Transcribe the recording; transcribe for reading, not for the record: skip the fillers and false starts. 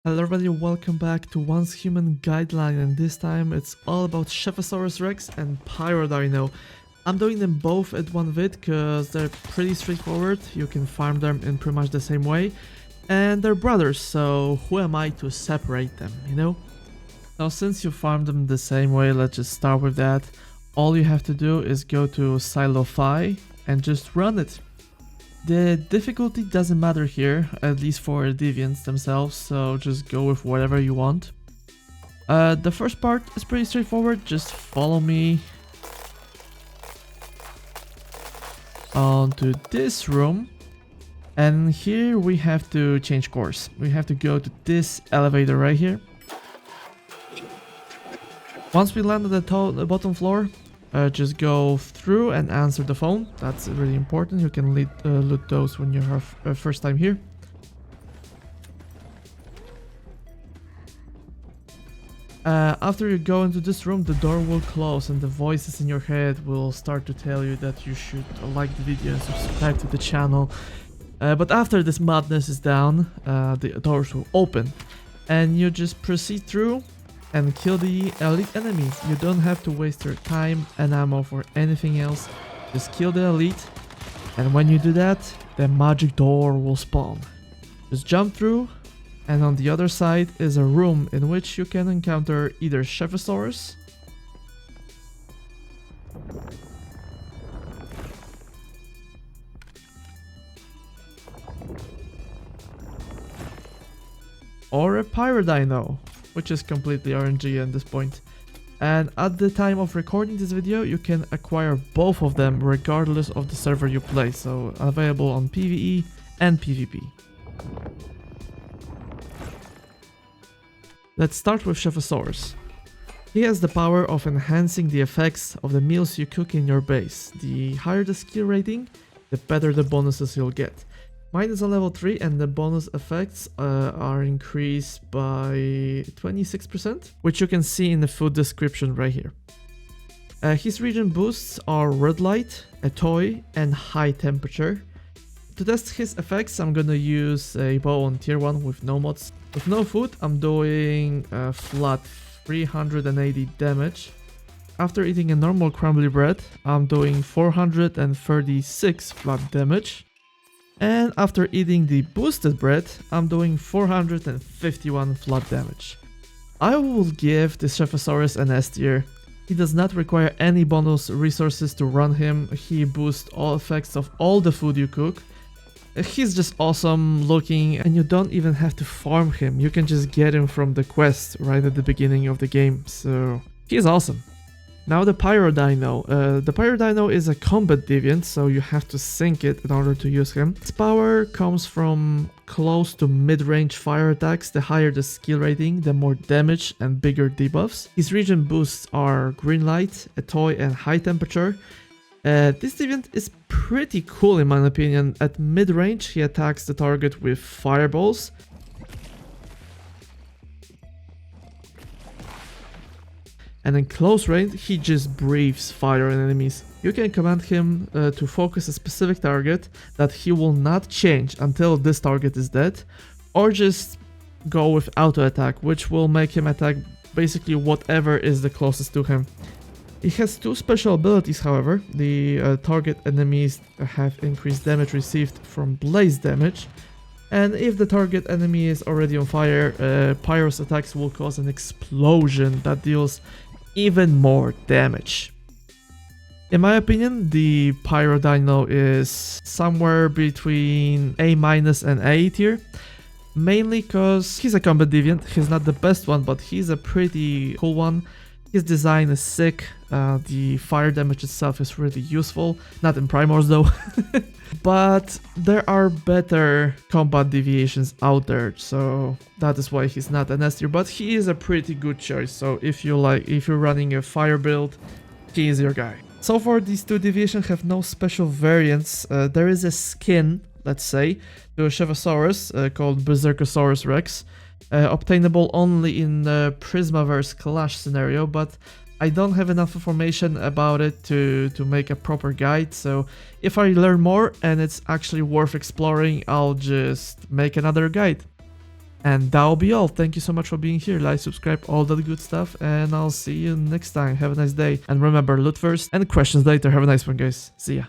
Hello everybody, welcome back to Once Human Guideline, and this time it's all about Chefosaurus Rex and Pyro Dino. I'm doing them both at one vid because they're pretty straightforward. You can farm them in pretty much the same way. And they're brothers, so who am I to separate them, you know? Now since you farm them the same way, let's just start with that. All you have to do is go to Silo Phi and just run it. The difficulty doesn't matter here, at least for deviants themselves, so just go with whatever you want. The first part is pretty straightforward, just follow me onto this room. And here we have to change course. We have to go to this elevator right here. Once we land at the bottom floor, just go through and answer the phone. That's really important. You can loot those when you're first time here. After you go into this room, the door will close and the voices in your head will start to tell you that you should like the video and subscribe to the channel. But after this madness is down, the doors will open and you just proceed through and kill the elite enemies. You don't have to waste your time and ammo for anything else. Just kill the elite, and when you do that, the magic door will spawn. Just jump through, and on the other side is a room in which you can encounter either Chefosaurus or a Pyro Dino, which is completely RNG at this point. And at the time of recording this video, you can acquire both of them regardless of the server you play, so available on PvE and PvP. Let's start with Chefosaurus. He has the power of enhancing the effects of the meals you cook in your base. The higher the skill rating, the better the bonuses you'll get. Mine is on level 3 and the bonus effects are increased by 26%, which you can see in the food description right here. His region boosts are red light, a toy, and high temperature. To test his effects, I'm gonna use a bow on tier 1 with no mods. With no food, I'm doing flat 380 damage. After eating a normal crumbly bread, I'm doing 436 flat damage. And after eating the boosted bread, I'm doing 451 flat damage. I will give this Chefosaurus an S tier. He does not require any bonus resources to run him. He boosts all effects of all the food you cook. He's just awesome looking and you don't even have to farm him. You can just get him from the quest right at the beginning of the game. So he's awesome. Now the Pyro Dino. The Pyro Dino is a combat deviant, so you have to sync it in order to use him. Its power comes from close to mid-range fire attacks. The higher the skill rating, the more damage and bigger debuffs. His region boosts are green light, a toy, and high temperature. This deviant is pretty cool in my opinion. At mid-range, he attacks the target with fireballs. And in close range, he just breathes fire on enemies. You can command him to focus a specific target that he will not change until this target is dead, or just go with auto attack, which will make him attack basically whatever is the closest to him. He has two special abilities, however. The target enemies have increased damage received from blaze damage, and if the target enemy is already on fire, Pyro's attacks will cause an explosion that deals even more damage. In my opinion, the Pyro Dino is somewhere between A- and A tier, mainly because he's a combat deviant. He's not the best one, but he's a pretty cool one. His design is sick. The fire damage itself is really useful, not in Primors though. But there are better combat deviations out there, so that is why he's not an S tier, but he is a pretty good choice. So if you're running a fire build, he is your guy. So far these two deviations have no special variants. There is a skin, let's say, to a Chefosaurus called Berserkosaurus Rex, obtainable only in the Prismaverse Clash scenario, but I don't have enough information about it to make a proper guide, so if I learn more and it's actually worth exploring, I'll just make another guide. And that'll be all. Thank you so much for being here. Like, subscribe, all that good stuff. And I'll see you next time. Have a nice day. And remember, loot first and questions later. Have a nice one, guys. See ya.